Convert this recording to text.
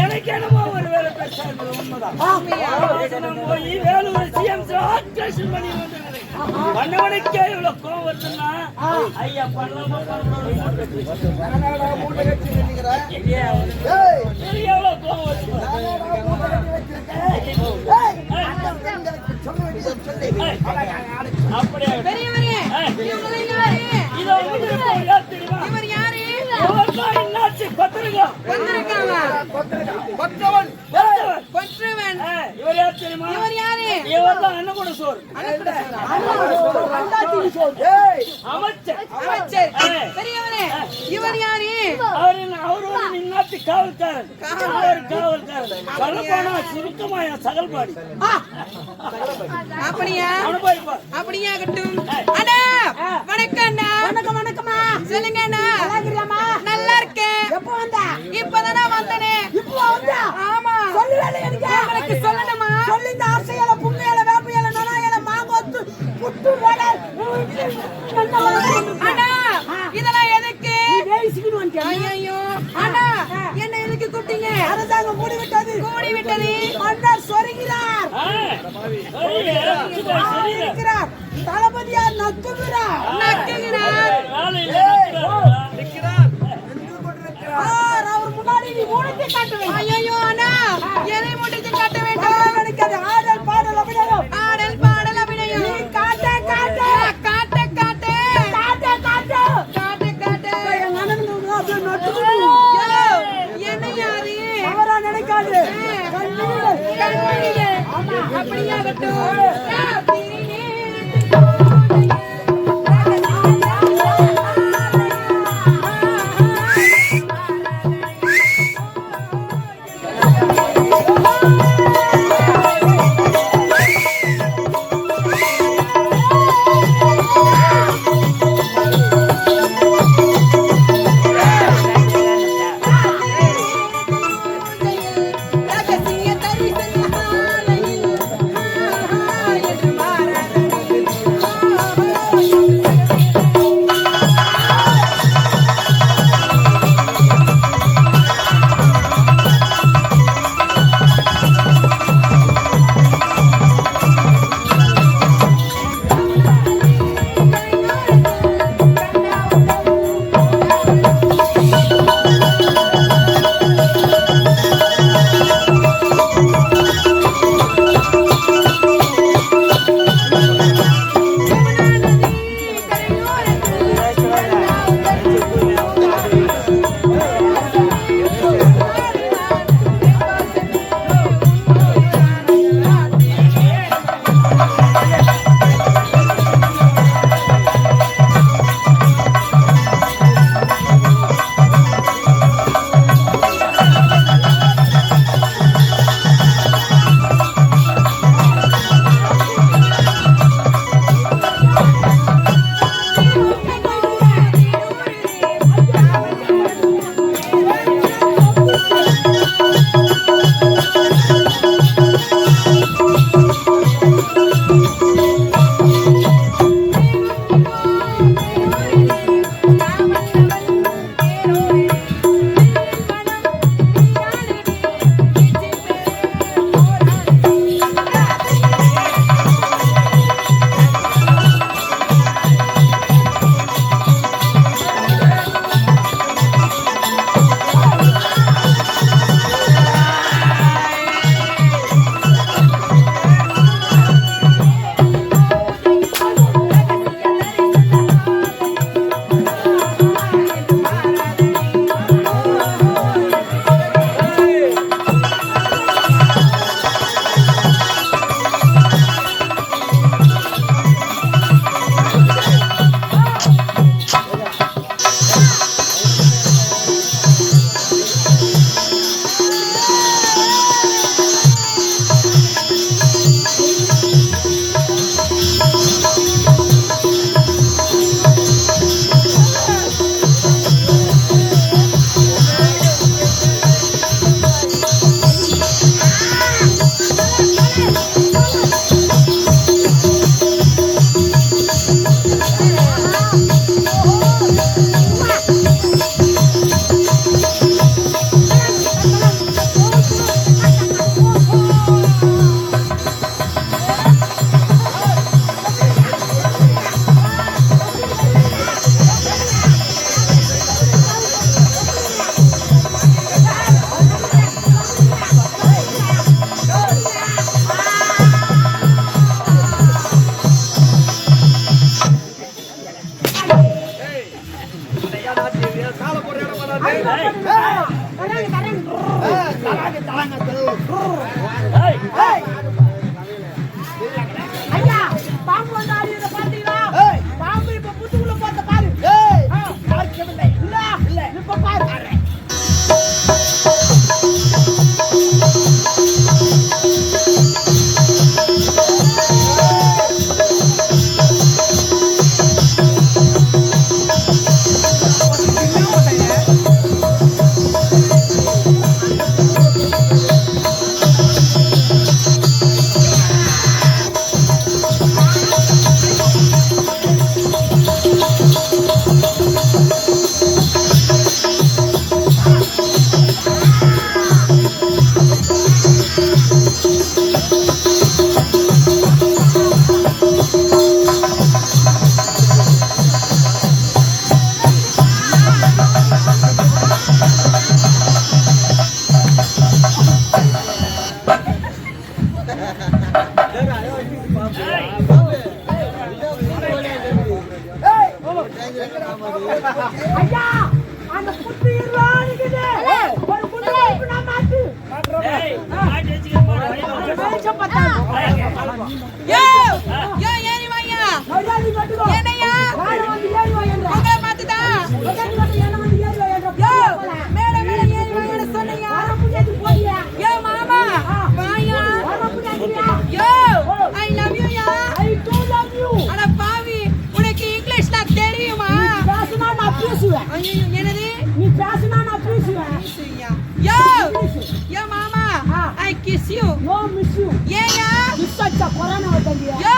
எனக்கு என்னமோ ஒரு வேலை பெருசா இருக்குது. உண்மைதான். போய் வேலூர் சிஎம் ஆட்ரேஷன் பண்ணி பண்ணவனுக்கே இவ்வளவு கோவம் வருதுன்னா ஐயா பண்ணலாமா எவ்வளவு கோவம் வருது. அப்படியே சகல்பாடி அப்படியா அப்படியா கட்டும். வணக்கம் அண்ணா. வணக்கம் வணக்கம்மா. சொல்லுங்க அண்ணா. நல்லா இருக்கேன். எப்போ வந்தா? இப்பதானே வந்தனே. இப்போ வந்தா? ஆமா. சொல்லல எனக்கு சொல்லணுமா? சொல்லி இந்த ஆசையால புண்ணியால வேப்பியால நனாயால மாங்கொத்து புட்டு வட அண்ணா இதெல்லாம் எதுக்கு? வேசிக்கிட்டு வந்தேன். ஐயோ அண்ணா என்ன எதுக்கு கூப்பிட்டீங்க? அரசாங்கம் மூடி விட்டது. மூடி விட்டது. மன்னர் சொரிகிறார். தளபதியார் நக்குகிறார். நக்குகிறார். அவர் முன்னாடி நீ மூடித்து காட்ட வேண்டும். ஐயோ அண்ணா எதை மூடித்து காட்ட வேண்டும்? நினைக்காது. ஆடல் பாடல் அபிநயம். ஆடல் பாடல் அபிநயம். நீ காட்ட காட்ட காட்ட காட்ட காட்ட காட்ட காட்ட காட்ட என் அண்ணனுக்கு அப்படியே நட்டுக்கணும். என்ன யாரு அவரா நினைக்காது. கண்மணியே அப்படியாகட்டும். ரகசிய தரிசன ஏய், ஐயா பாம்பு வந்து ஆடியத பாத்தீங்களா பாம்பு இப்ப புத்துக்குள்ள போத்த பாரு இல்ல இப்ப பாரு ஐயா அந்த புத்து இருவானிக்குது ஒரு புத்து இப்ப நான் மாத்து ஏய், மாட்டி வச்சுக்க போடா, வெளியில வச்சு. மேய்ச்ச பத்தா யோ யோ ஏறி வாயா மரியாதை கட்டுடா என்னையா யார வந்து ஏறி வாயன்ற உங்க மாத்துதா உங்க வந்து என்ன வந்து ஏறி வாயன்ற யோ மேல மேல ஏறி வாயன்னு சொன்னியா வர முடியாது போடியா யோ மாமா வாயா வர முடியாதுயா யோ ஐ லவ் யூ யா ஐ டு லவ் யூ அட பாவி உனக்கு இங்கிலீஷ்ல தெரியுமா பேசுனா நான் பேசுவேன் ஐயோ என்னது நீ பேசுனா நான் பேசுவேன் யோ யோ மாமா ஐ kiss you know miss you ஏயா மிஸ் அச்சா கொரோனா வந்ததியா யோ